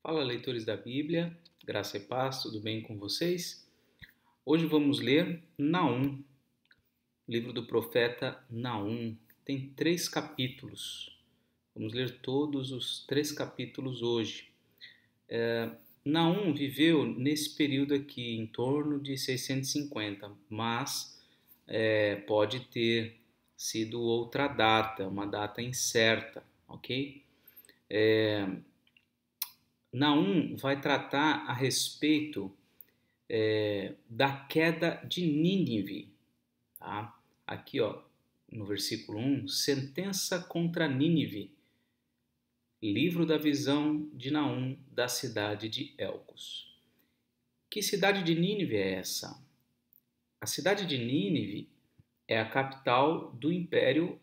Fala, leitores da Bíblia, graça e paz, tudo bem com vocês? Hoje vamos ler Naum, livro do profeta Naum. Tem 3 capítulos. Vamos ler todos os 3 capítulos hoje. Naum viveu nesse período aqui em torno de 650, mas pode ter sido outra data, uma data incerta, ok? Naum vai tratar a respeito da queda de Nínive, tá? Aqui, ó, no versículo 1, sentença contra Nínive, livro da visão de Naum da cidade de Elcos. Que cidade de Nínive é essa? A cidade de Nínive é a capital do Império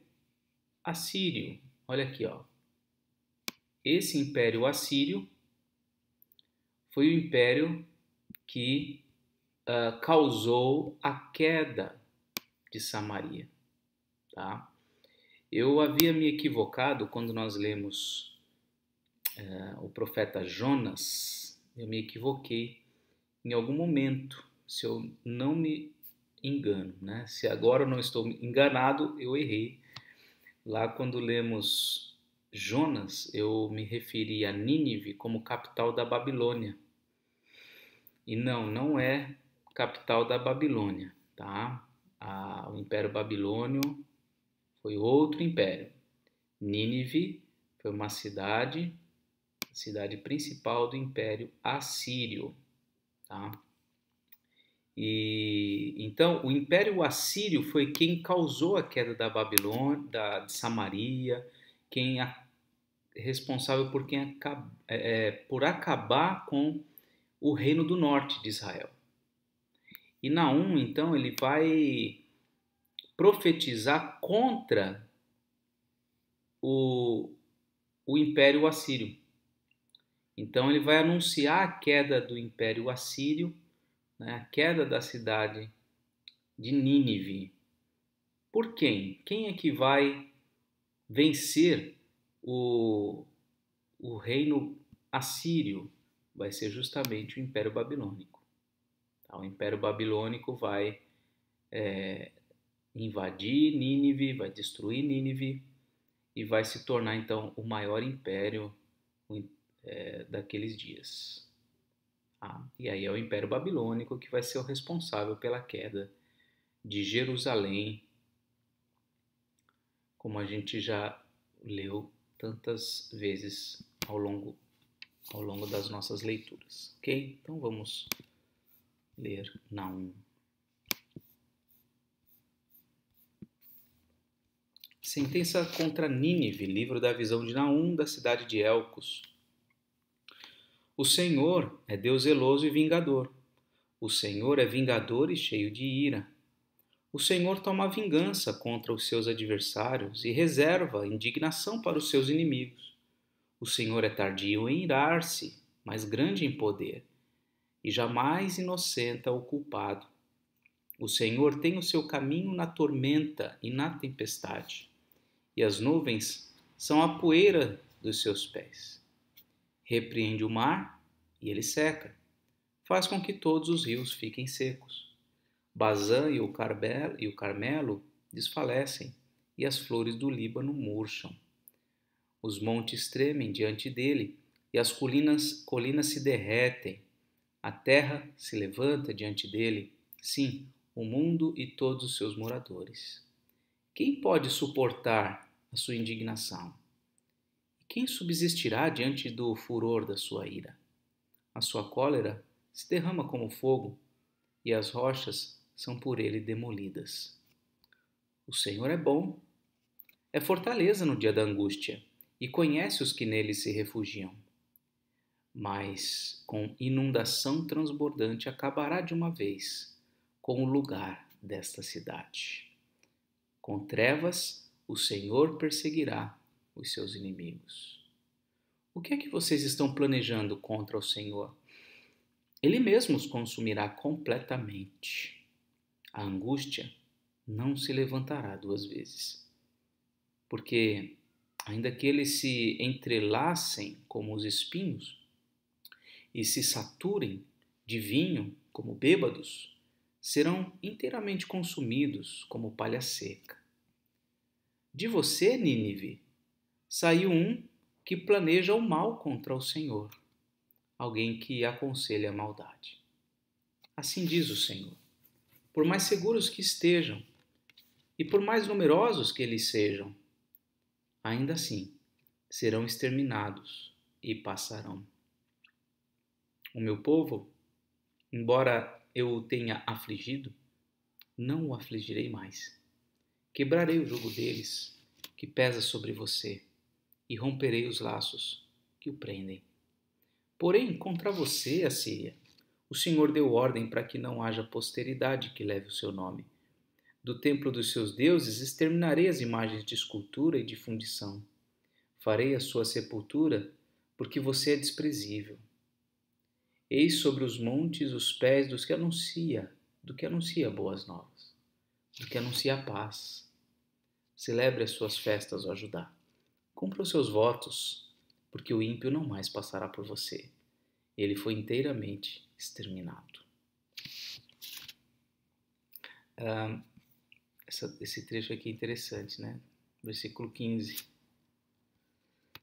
Assírio. Olha aqui, ó. Esse Império Assírio foi o império que causou a queda de Samaria, tá? Eu havia me equivocado quando nós lemos o profeta Jonas. Eu me equivoquei em algum momento, se eu não me engano, né? Se agora eu não estou enganado, eu errei. Lá quando lemos Jonas, eu me referi a Nínive como capital da Babilônia. E não é capital da Babilônia, tá? O Império Babilônio foi outro império. Nínive foi uma cidade principal do Império Assírio, tá? E então o Império Assírio foi quem causou a queda da Babilônia, de Samaria, quem responsável por acabar com o reino do norte de Israel. E Naum, então, ele vai profetizar contra o Império Assírio. Então ele vai anunciar a queda do Império Assírio, né, a queda da cidade de Nínive. Por quem? Quem é que vai vencer o reino assírio? Vai ser justamente o Império Babilônico. Tá? O Império Babilônico vai invadir Nínive, vai destruir Nínive e vai se tornar então o maior império daqueles dias. E aí é o Império Babilônico que vai ser o responsável pela queda de Jerusalém, como a gente já leu tantas vezes ao longo das nossas leituras. Ok? Então vamos ler Naum. Sentença contra Nínive, livro da visão de Naum, da cidade de Elcos. O Senhor é Deus zeloso e vingador. O Senhor é vingador e cheio de ira. O Senhor toma vingança contra os seus adversários e reserva indignação para os seus inimigos. O Senhor é tardio em irar-se, mas grande em poder, e jamais inocenta o culpado. O Senhor tem o seu caminho na tormenta e na tempestade, e as nuvens são a poeira dos seus pés. Repreende o mar e ele seca, faz com que todos os rios fiquem secos. Bazã e o Carmelo desfalecem, e as flores do Líbano murcham. Os montes tremem diante dele, e as colinas se derretem. A terra se levanta diante dele, sim, o mundo e todos os seus moradores. Quem pode suportar a sua indignação? Quem subsistirá diante do furor da sua ira? A sua cólera se derrama como fogo, e as rochas são por ele demolidas. O Senhor é bom, é fortaleza no dia da angústia, e conhece os que nele se refugiam. Mas com inundação transbordante acabará de uma vez com o lugar desta cidade. Com trevas o Senhor perseguirá os seus inimigos. O que é que vocês estão planejando contra o Senhor? Ele mesmo os consumirá completamente. A angústia não se levantará 2 vezes. Porque, ainda que eles se entrelacem como os espinhos, e se saturem de vinho como bêbados, serão inteiramente consumidos como palha seca. De você, Nínive, saiu um que planeja o mal contra o Senhor, alguém que aconselha a maldade. Assim diz o Senhor: por mais seguros que estejam e por mais numerosos que eles sejam, ainda assim serão exterminados e passarão. O meu povo, embora eu o tenha afligido, não o afligirei mais. Quebrarei o jugo deles, que pesa sobre você, e romperei os laços que o prendem. Porém, contra você, Assíria, o Senhor deu ordem para que não haja posteridade que leve o seu nome. Do templo dos seus deuses exterminarei as imagens de escultura e de fundição. Farei a sua sepultura, porque você é desprezível. Eis sobre os montes os pés do que anuncia boas novas, do que anuncia a paz. Celebre as suas festas, ó Judá. Cumpra os seus votos, porque o ímpio não mais passará por você. Ele foi inteiramente exterminado. Esse trecho aqui é interessante, né? Versículo 15.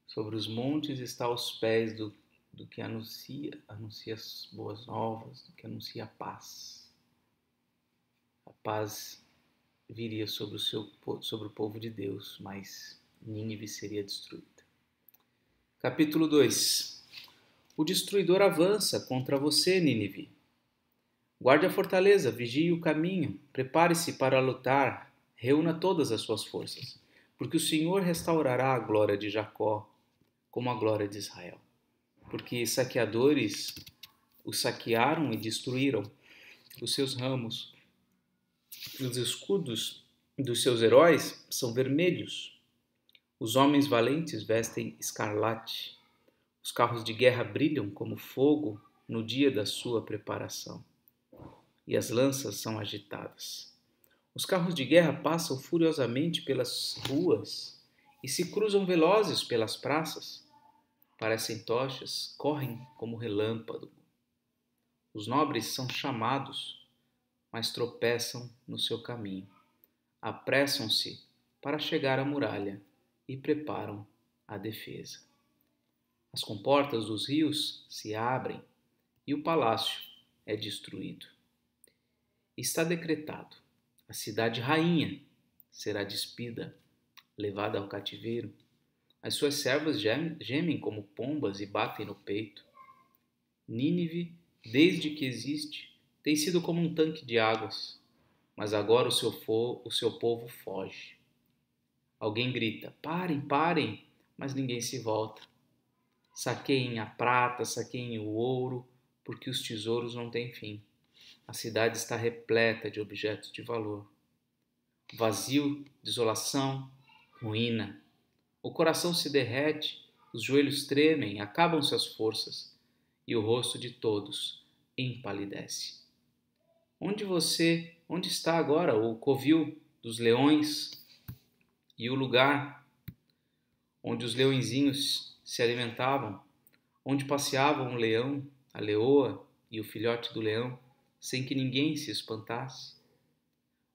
Sobre os montes está aos pés do que anuncia as boas novas, do que anuncia a paz. A paz viria sobre o povo de Deus, mas Nínive seria destruída. Capítulo 2. O destruidor avança contra você, Nínive. Guarde a fortaleza, vigie o caminho, prepare-se para lutar, reúna todas as suas forças, porque o Senhor restaurará a glória de Jacó, como a glória de Israel. Porque saqueadores o saquearam e destruíram os seus ramos. Os escudos dos seus heróis são vermelhos. Os homens valentes vestem escarlate. Os carros de guerra brilham como fogo no dia da sua preparação. E as lanças são agitadas. Os carros de guerra passam furiosamente pelas ruas e se cruzam velozes pelas praças. Parecem tochas, correm como relâmpago. Os nobres são chamados, mas tropeçam no seu caminho. Apressam-se para chegar à muralha e preparam a defesa. As comportas dos rios se abrem e o palácio é destruído. Está decretado: a cidade rainha será despida, levada ao cativeiro. As suas servas gemem como pombas e batem no peito. Nínive, desde que existe, tem sido como um tanque de águas, mas agora o seu povo foge. Alguém grita: parem, parem, mas ninguém se volta. Saqueiem a prata, saqueiem o ouro, porque os tesouros não têm fim. A cidade está repleta de objetos de valor. Vazio, desolação, ruína. O coração se derrete, os joelhos tremem, acabam-se as forças, e o rosto de todos empalidece. Onde está agora o covil dos leões e o lugar onde os leõezinhos se alimentavam, onde passeavam o leão, a leoa e o filhote do leão, sem que ninguém se espantasse?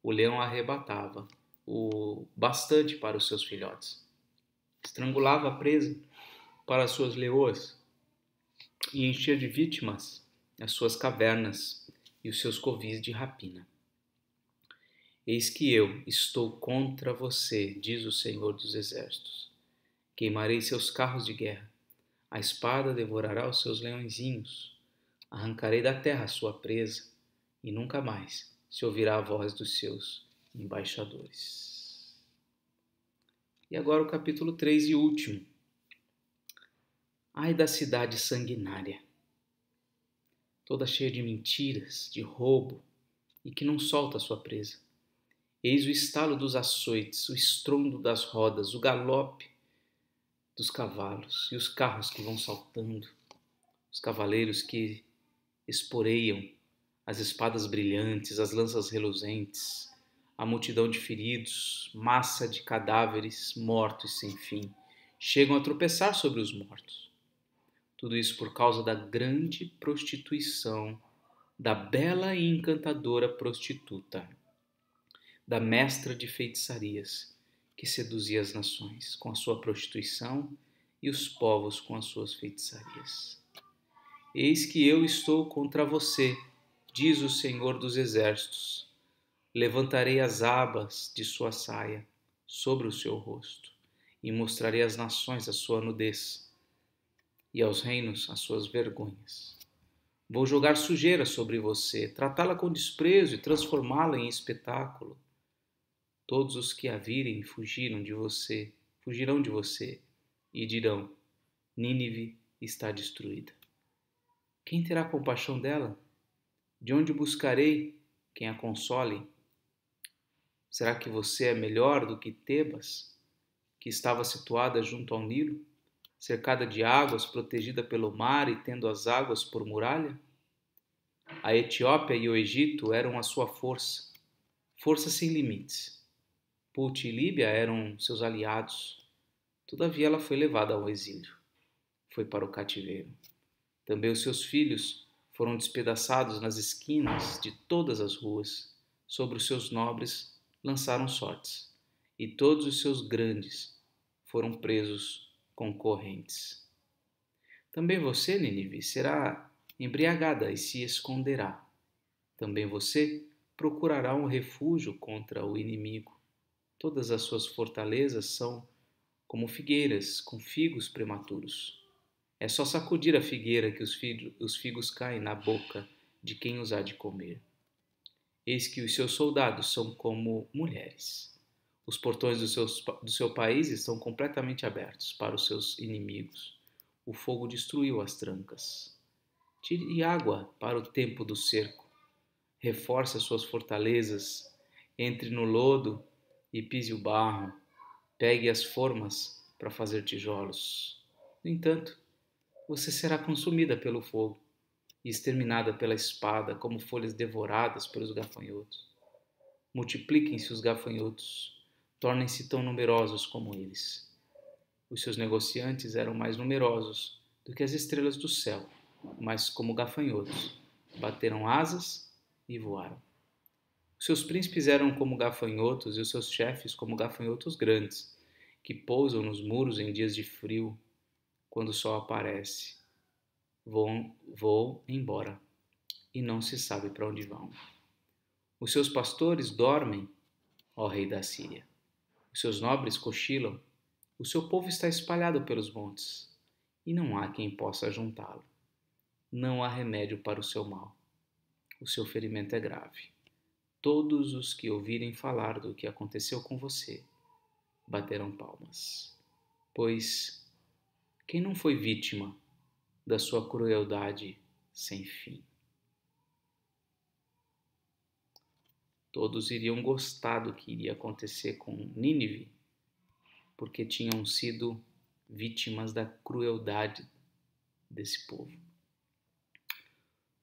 O leão arrebatava o bastante para os seus filhotes, estrangulava a presa para as suas leoas e enchia de vítimas as suas cavernas e os seus covis de rapina. Eis que eu estou contra você, diz o Senhor dos Exércitos. Queimarei seus carros de guerra, a espada devorará os seus leõezinhos, arrancarei da terra a sua presa, e nunca mais se ouvirá a voz dos seus embaixadores. E agora o capítulo 3 e último. Ai da cidade sanguinária, toda cheia de mentiras, de roubo, e que não solta a sua presa. Eis o estalo dos açoites, o estrondo das rodas, o galope dos cavalos e os carros que vão saltando, os cavaleiros que esporeiam, as espadas brilhantes, as lanças reluzentes, a multidão de feridos, massa de cadáveres mortos sem fim, chegam a tropeçar sobre os mortos. Tudo isso por causa da grande prostituição da bela e encantadora prostituta, da mestra de feitiçarias, que seduzia as nações com a sua prostituição e os povos com as suas feitiçarias. Eis que eu estou contra você, diz o Senhor dos Exércitos. Levantarei as abas de sua saia sobre o seu rosto e mostrarei às nações a sua nudez e aos reinos as suas vergonhas. Vou jogar sujeira sobre você, tratá-la com desprezo e transformá-la em espetáculo. Todos os que a virem fugirão de você e dirão: Nínive está destruída. Quem terá compaixão dela? De onde buscarei quem a console? Será que você é melhor do que Tebas, que estava situada junto ao Nilo, cercada de águas, protegida pelo mar e tendo as águas por muralha? A Etiópia e o Egito eram a sua força, força sem limites. Put e Líbia eram seus aliados. Todavia ela foi levada ao exílio, foi para o cativeiro. Também os seus filhos foram despedaçados nas esquinas de todas as ruas. Sobre os seus nobres lançaram sortes, e todos os seus grandes foram presos com correntes. Também você, Nínive, será embriagada e se esconderá. Também você procurará um refúgio contra o inimigo. Todas as suas fortalezas são como figueiras com figos prematuros. É só sacudir a figueira que os figos caem na boca de quem os há de comer. Eis que os seus soldados são como mulheres. Os portões do seu país estão completamente abertos para os seus inimigos. O fogo destruiu as trancas. Tire água para o tempo do cerco. Reforce as suas fortalezas. Entre no lodo e pise o barro. Pegue as formas para fazer tijolos. No entanto, você será consumida pelo fogo e exterminada pela espada, como folhas devoradas pelos gafanhotos. Multipliquem-se os gafanhotos, tornem-se tão numerosos como eles. Os seus negociantes eram mais numerosos do que as estrelas do céu, mas como gafanhotos, bateram asas e voaram. Os seus príncipes eram como gafanhotos e os seus chefes como gafanhotos grandes, que pousam nos muros em dias de frio, quando o sol aparece. Voam embora e não se sabe para onde vão. Os seus pastores dormem, ó rei da Síria. Os seus nobres cochilam. O seu povo está espalhado pelos montes e não há quem possa juntá-lo. Não há remédio para o seu mal. O seu ferimento é grave. Todos os que ouvirem falar do que aconteceu com você baterão palmas. Pois quem não foi vítima da sua crueldade sem fim? Todos iriam gostar do que iria acontecer com Nínive, porque tinham sido vítimas da crueldade desse povo.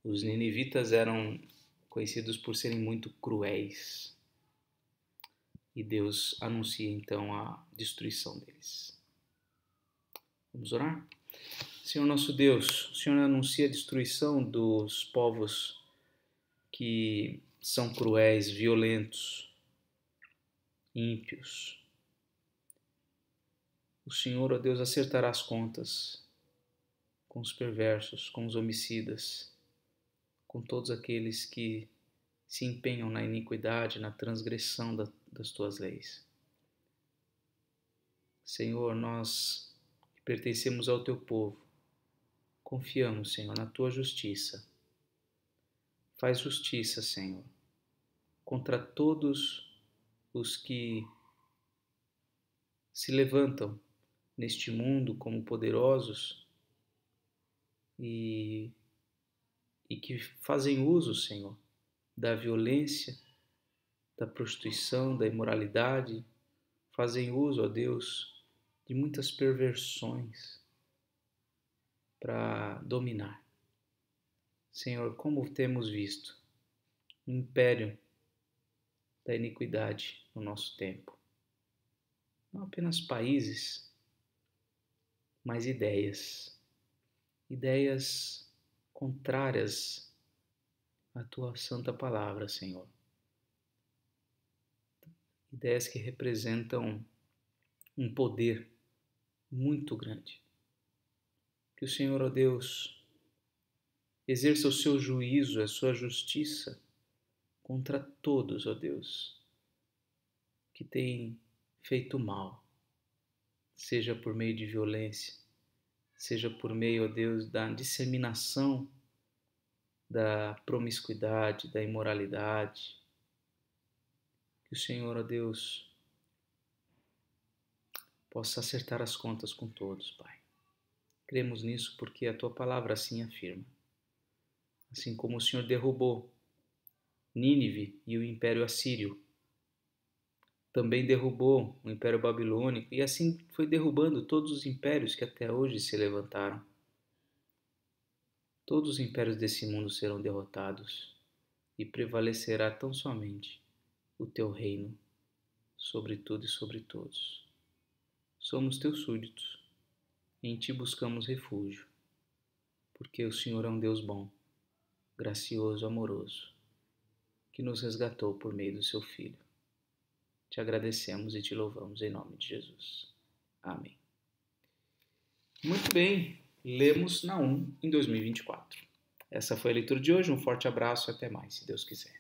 Os ninivitas eram conhecidos por serem muito cruéis, e Deus anuncia então a destruição deles. Vamos orar? Senhor nosso Deus, o Senhor anuncia a destruição dos povos que são cruéis, violentos, ímpios. O Senhor, ó Deus, acertará as contas com os perversos, com os homicidas, com todos aqueles que se empenham na iniquidade, na transgressão das tuas leis. Senhor, nós que pertencemos ao teu povo, confiamos, Senhor, na tua justiça. Faz justiça, Senhor, contra todos os que se levantam neste mundo como poderosos e que fazem uso, Senhor, da violência, da prostituição, da imoralidade, fazem uso, ó Deus, de muitas perversões para dominar. Senhor, como temos visto o império da iniquidade no nosso tempo. Não apenas países, mas ideias. ideias contrárias à tua santa palavra, Senhor. Ideias que representam um poder muito grande. Que o Senhor, ó Deus, exerça o seu juízo, a sua justiça contra todos, ó Deus, que têm feito mal, seja por meio de violência, seja por meio, ó Deus, da disseminação da promiscuidade, da imoralidade. Que o Senhor, ó Deus, possa acertar as contas com todos, Pai. Cremos nisso porque a Tua palavra assim afirma. Assim como o Senhor derrubou Nínive e o Império Assírio, também derrubou o Império Babilônico e assim foi derrubando todos os impérios que até hoje se levantaram. Todos os impérios desse mundo serão derrotados e prevalecerá tão somente o Teu reino sobre tudo e sobre todos. Somos Teus súditos, em Ti buscamos refúgio, porque o Senhor é um Deus bom, gracioso, amoroso, que nos resgatou por meio do Seu Filho. Te agradecemos e te louvamos em nome de Jesus. Amém. Muito bem, lemos Naum em 2024. Essa foi a leitura de hoje, um forte abraço e até mais, se Deus quiser.